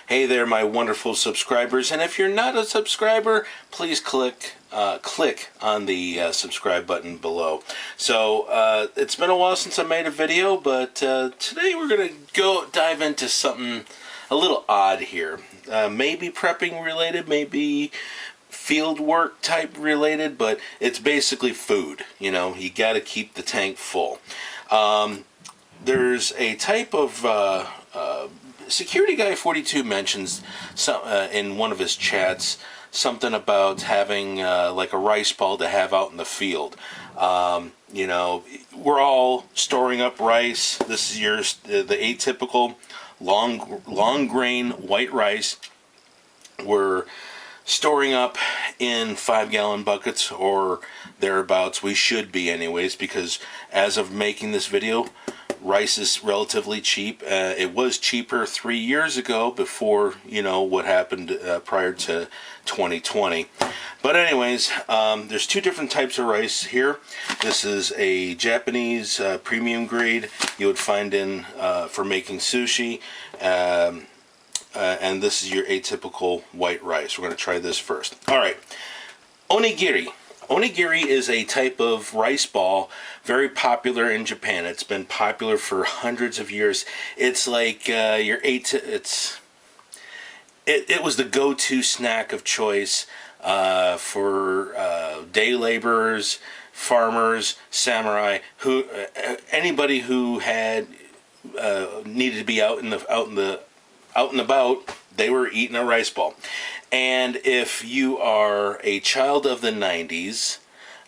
Hey there, my wonderful subscribers, and if you're not a subscriber, please click on the subscribe button below. So it's been a while since I made a video, but today we're gonna dive into something a little odd here. Maybe prepping related, maybe field work type related, but it's basically food. You know, you got to keep the tank full. There's a type of Security Guy 42 mentions in one of his chats something about having like a rice ball to have out in the field. You know, we're all storing up rice. This is the atypical long grain white rice. We're storing up in 5-gallon buckets or thereabouts. We should be anyways, because as of making this video, rice is relatively cheap. It was cheaper 3 years ago before, you know, what happened prior to 2020. But anyways, there's two different types of rice here. This is a Japanese premium grade you would find for making sushi. And this is your atypical white rice. We're going to try this first. Alright, onigiri. Onigiri is a type of rice ball, very popular in Japan. It's been popular for hundreds of years. It's like it was the go-to snack of choice for day laborers, farmers, samurai, anybody who had needed to be out and about. They were eating a rice ball. And if you are a child of the 90s,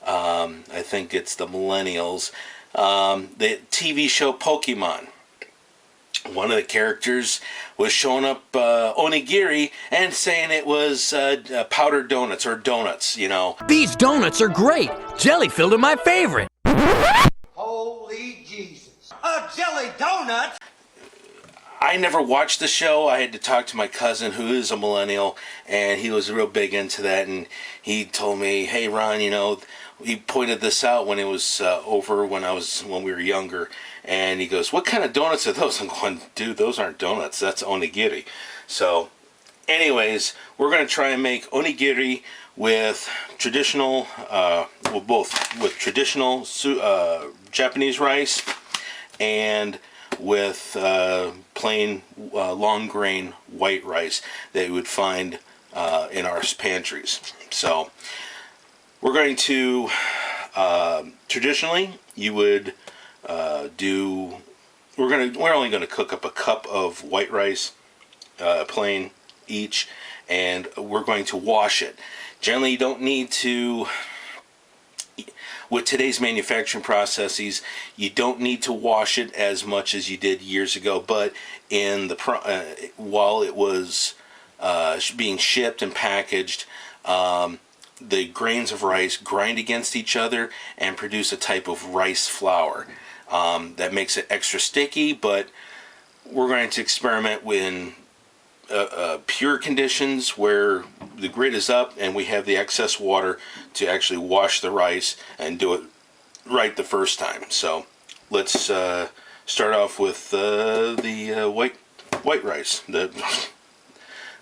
I think it's the millennials, the TV show Pokemon, one of the characters was showing up onigiri and saying it was powdered donuts or donuts, you know. These donuts are great. Jelly filled are my favorite. Holy Jesus. A jelly donut? I never watched the show. I had to talk to my cousin who is a millennial, and he was real big into that, and he told me, hey Ron, you know, he pointed this out when it was over when we were younger, and he goes, what kind of donuts are those? I'm going, dude, those aren't donuts, that's onigiri. So anyways, we're going to try and make onigiri with traditional, both with traditional Japanese rice and with plain long grain white rice that you would find in our pantries. So we're going to traditionally you would we're only going to cook up a cup of white rice, plain each, and we're going to wash it. Generally, you don't need to. With today's manufacturing processes, you don't need to wash it as much as you did years ago. But while it was being shipped and packaged, the grains of rice grind against each other and produce a type of rice flour that makes it extra sticky. But we're going to experiment with pure conditions where the grid is up and we have the excess water to actually wash the rice and do it right the first time. So let's start off with the white rice, the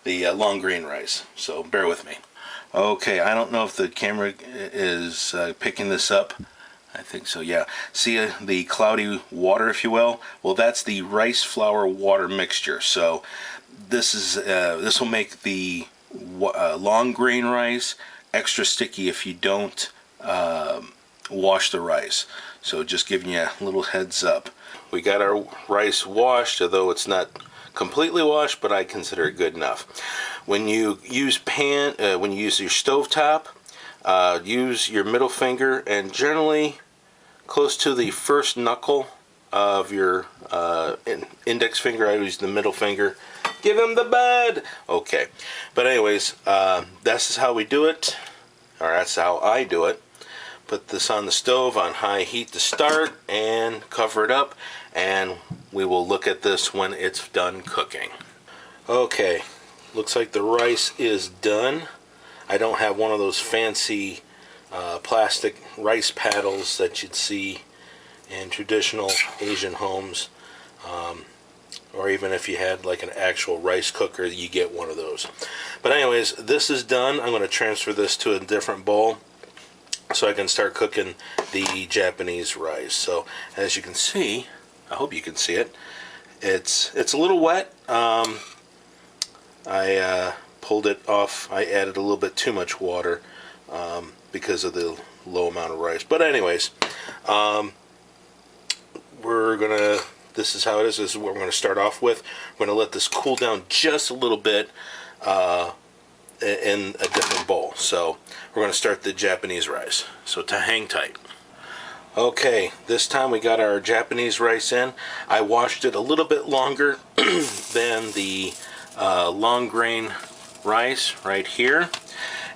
long grain rice. So bear with me. Okay, I don't know if the camera is picking this up. I think so, yeah. See the cloudy water, if you will? Well, that's the rice flour water mixture. So this will make the long grain rice extra sticky if you don't wash the rice. So just giving you a little heads up. We got our rice washed, although it's not completely washed, but I consider it good enough. When you use when you use your stovetop, use your middle finger and generally close to the first knuckle of your index finger. I use the middle finger. Give him the bud. Okay, but anyways, this is how we do it, or that's how I do it. Put this on the stove on high heat to start and cover it up, and we will look at this when it's done cooking. Okay, looks like the rice is done. I don't have one of those fancy plastic rice paddles that you'd see in traditional Asian homes, or even if you had like an actual rice cooker, you get one of those. But anyways, this is done. I'm going to transfer this to a different bowl so I can start cooking the Japanese rice. So as you can see, I hope you can see it, it's a little wet. I pulled it off. I added a little bit too much water because of the low amount of rice. But anyways, this is how it is. This is what we're going to start off with. We're going to let this cool down just a little bit in a different bowl. So we're going to start the Japanese rice. So to hang tight. Okay, this time we got our Japanese rice in. I washed it a little bit longer than the long grain rice right here.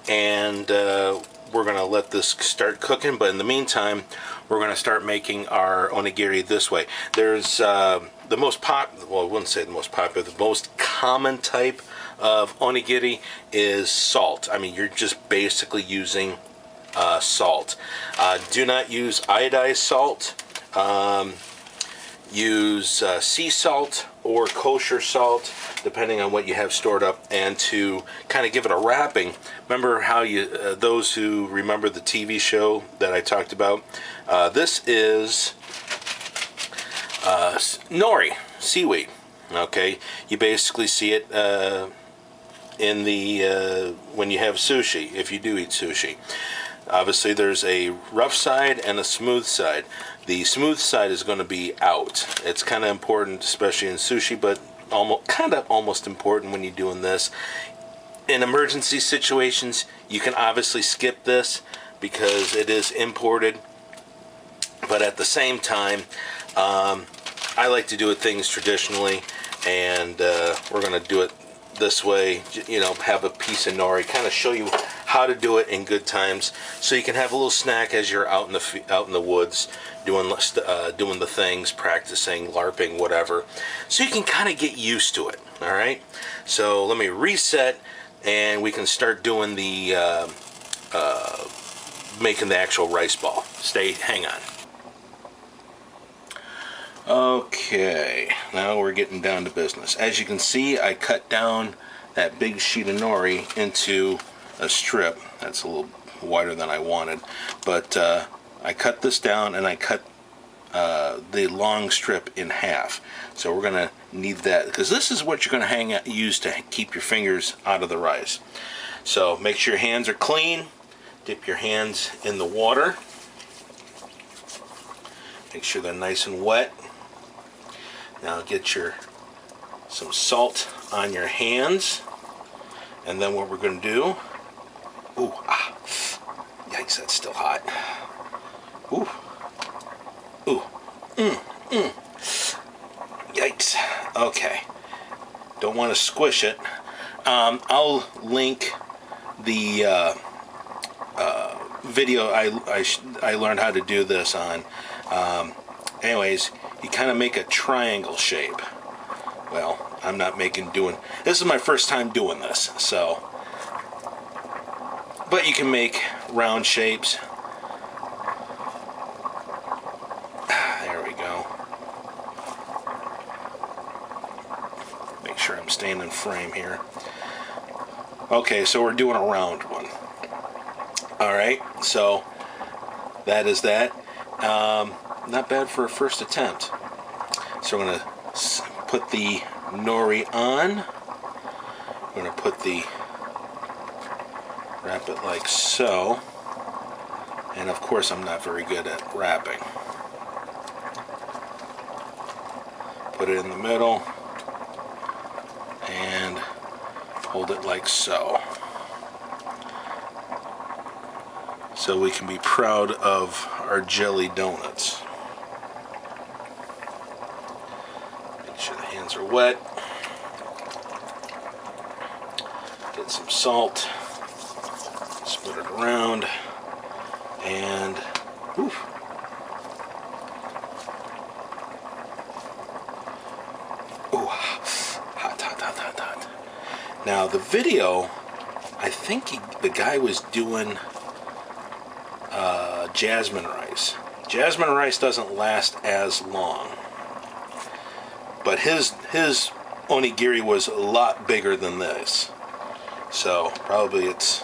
And we're going to let this start cooking. But in the meantime, we're going to start making our onigiri this way. There's the most well, I wouldn't say the most popular, the most common type of onigiri is salt. I mean, you're just basically using salt. Do not use iodized salt. Use sea salt or kosher salt, depending on what you have stored up. And to kind of give it a wrapping, remember how you those who remember the TV show that I talked about, this is nori, seaweed. Okay, you basically see it in the when you have sushi, if you do eat sushi. Obviously there's a rough side and a smooth side. The smooth side is going to be out. It's kind of important, especially in sushi, but almost important when you're doing this. In emergency situations, you can obviously skip this because it is imported. But at the same time, I like to do things traditionally, and we're going to do it this way. You know, have a piece of nori, kind of show you how to do it in good times, so you can have a little snack as you're out in the woods doing the things, practicing, LARPing, whatever. So you can kind of get used to it. All right. So let me reset, and we can start doing the making the actual rice ball. Hang on. Okay, now we're getting down to business. As you can see, I cut down that big sheet of nori into a strip. That's a little wider than I wanted, but I cut this down, and I cut the long strip in half. So we're gonna need that, because this is what you're gonna use to keep your fingers out of the rice. So make sure your hands are clean. Dip your hands in the water. Make sure they're nice and wet. Now get some salt on your hands, and then what we're going to do, yikes, that's still hot. Yikes. Okay, don't want to squish it. I'll link the video I learned how to do this on. Anyways, you kind of make a triangle shape. Well, I'm not this is my first time doing this, so. But you can make round shapes. There we go. Make sure I'm staying in frame here. Okay, so we're doing a round one. Alright, so that is that. Not bad for a first attempt. So we're going to put the nori on. We're going to wrap it like so. And of course I'm not very good at wrapping. Put it in the middle and hold it like so. So we can be proud of our jelly donuts. Make sure the hands are wet. Get some salt. Split it around. And oof. Ooh, hot, hot, hot, hot, hot. Now the video, I think the guy was doing jasmine rice. Jasmine rice doesn't last as long. but his onigiri was a lot bigger than this. So probably it's...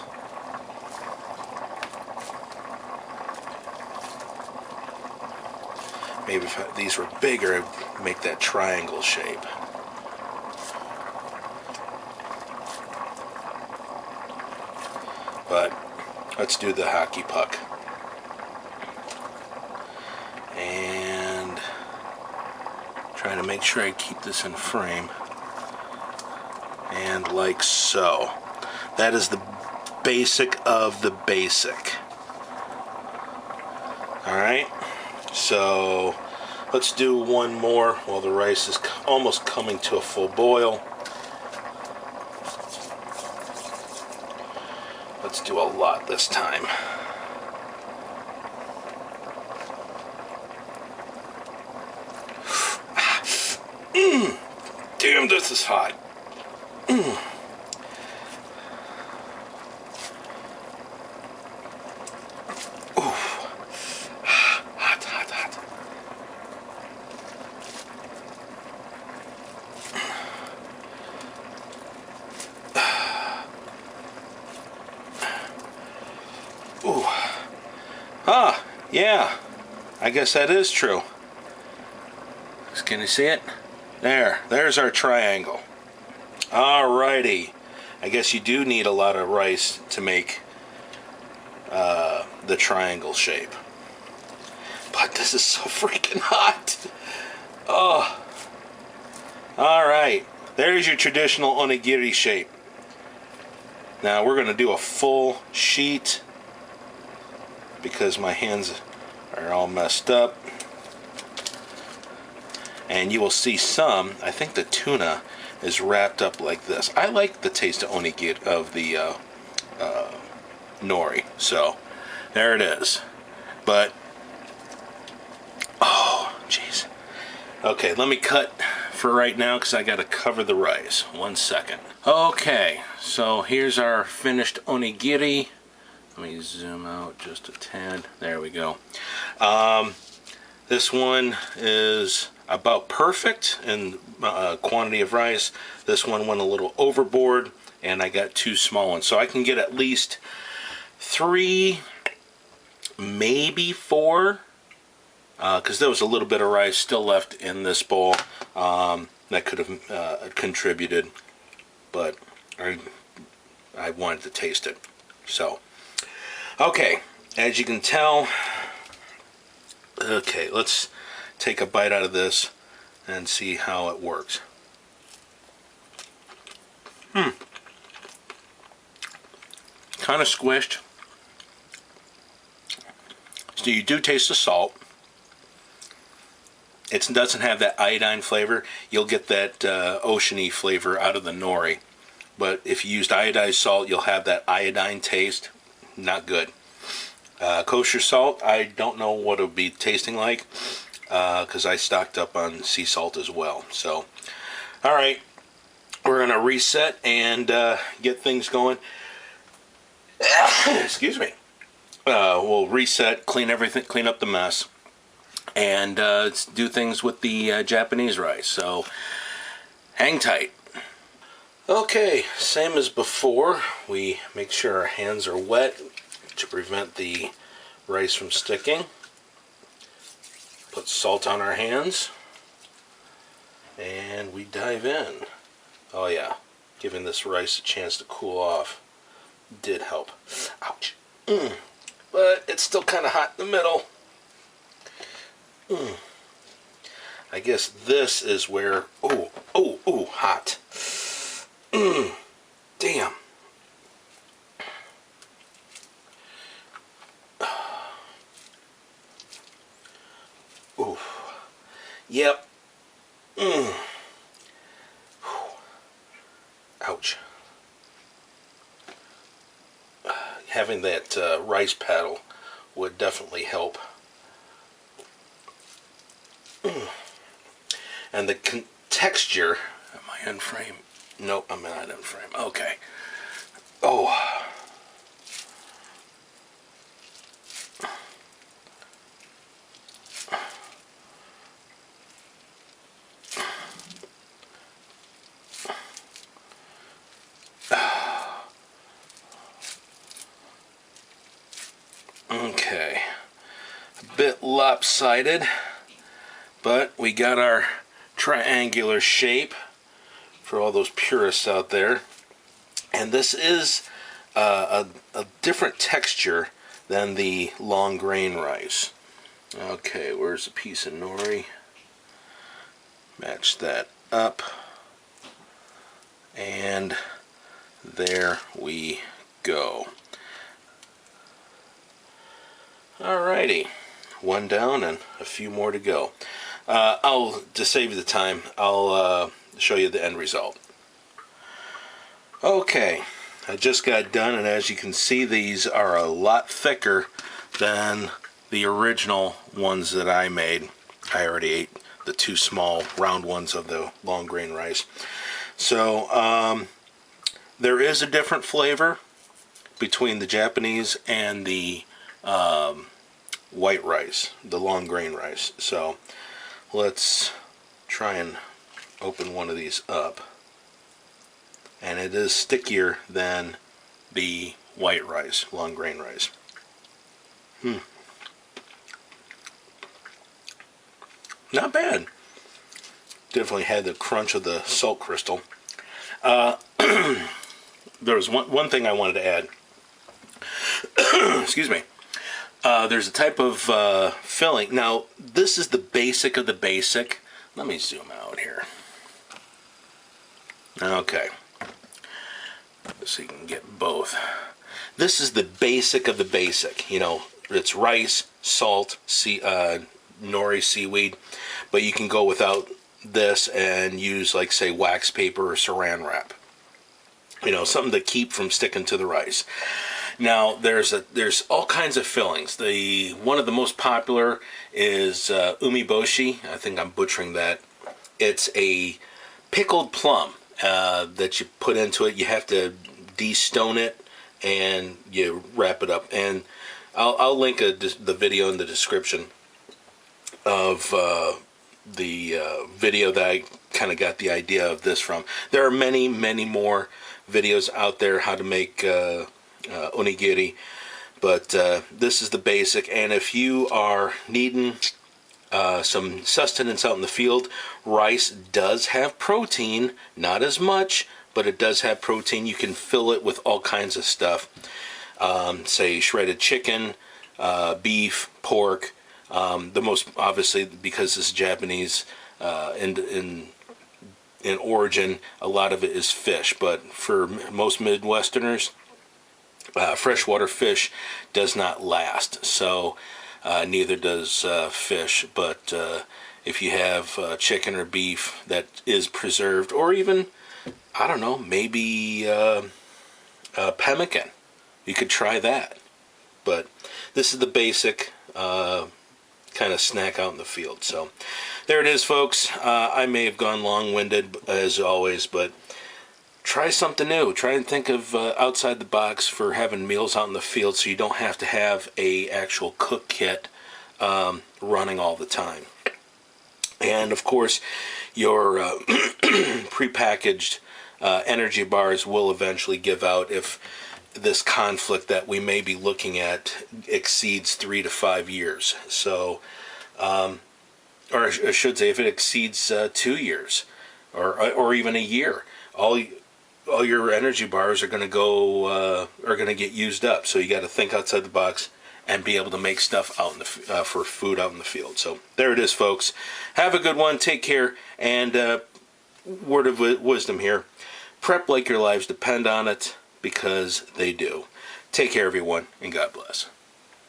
Maybe if these were bigger, it'd make that triangle shape. But let's do the hockey puck. And trying to make sure I keep this in frame. And like so. That is the basic of the basic. Alright, so let's do one more while the rice is almost coming to a full boil. Let's do a lot this time. Damn, this is hot. Yeah, I guess that is true. Can you see it? There's our triangle. Alrighty. I guess you do need a lot of rice to make the triangle shape. But this is so freaking hot. Oh. Alright. There's your traditional onigiri shape. Now we're going to do a full sheet because my hands are all messed up. And you will see some, I think the tuna is wrapped up like this. I like the taste of onigiri, of the nori. So, there it is. But, oh, jeez. Okay, let me cut for right now because I got to cover the rice. 1 second. Okay, so here's our finished onigiri. Let me zoom out just a tad. There we go. This one is about perfect in quantity of rice. This one went a little overboard, and I got 2 small ones. So I can get at least 3, maybe 4, because there was a little bit of rice still left in this bowl that could have contributed, but I wanted to taste it. So, okay, as you can tell, okay, let's take a bite out of this and see how it works. Kind of squished. So you do taste the salt. It doesn't have that iodine flavor. You'll get that oceany flavor out of the nori. But if you used iodized salt, you'll have that iodine taste. Not good. Kosher salt, I don't know what it would be tasting like, because I stocked up on sea salt as well. So, alright, we're going to reset and get things going. Excuse me. We'll reset, clean everything, clean up the mess, and do things with the Japanese rice. So, hang tight. Okay, same as before, we make sure our hands are wet to prevent the rice from sticking. Put salt on our hands, and we dive in. Oh yeah, giving this rice a chance to cool off did help. Ouch. But it's still kind of hot in the middle. I guess this is where, oh, hot. Damn. Ooh. Yep. Ouch. Having that rice paddle would definitely help. And the texture. Am I in frame? Nope, I'm not in frame. Okay. Oh. lopsided, but we got our triangular shape for all those purists out there. And this is a different texture than the long grain rice. Okay, where's a piece of nori? Match that up, and there we go. Alrighty, one down and a few more to go. To save you the time, I'll show you the end result. Okay, I just got done, and as you can see, these are a lot thicker than the original ones that I made. I already ate the two small round ones of the long grain rice. So there is a different flavor between the Japanese and the white rice, the long grain rice. So let's try and open one of these up. And it is stickier than the white rice, long grain rice. Not bad. Definitely had the crunch of the salt crystal. There was one thing I wanted to add. Excuse me. There's a type of filling. Now, this is the basic of the basic. Let me zoom out here. Okay. So you can get both. This is the basic of the basic. You know, it's rice, salt, nori, seaweed, but you can go without this and use, like, say, wax paper or saran wrap. You know, something to keep from sticking to the rice. Now, there's all kinds of fillings. One of the most popular is umiboshi. I think I'm butchering that. It's a pickled plum that you put into it. You have to de-stone it and you wrap it up. And I'll link the video in the description of the video that I kind of got the idea of this from. There are many, many more videos out there how to make onigiri, but this is the basic. And if you are needing some sustenance out in the field, rice does have protein, not as much, but it does have protein. You can fill it with all kinds of stuff, say shredded chicken, beef, pork. The most, obviously, because this is Japanese in origin, a lot of it is fish. But for most Midwesterners, freshwater fish does not last. So neither does fish. But if you have chicken or beef that is preserved, or even, I don't know, maybe pemmican, you could try that. But this is the basic kind of snack out in the field. So there it is, folks. I may have gone long-winded as always, but try something new. Try and think of outside the box for having meals out in the field, so you don't have to have a actual cook kit running all the time. And of course, your prepackaged energy bars will eventually give out if this conflict that we may be looking at exceeds 3 to 5 years. So, or I should say, if it exceeds 2 years, or even a year, all your energy bars are going to go are going to get used up. So you got to think outside the box and be able to make stuff out in the for food out in the field. So there it is, folks. Have a good one. Take care. And word of wisdom here: prep like your lives depend on it, because they do. Take care, everyone, and God bless.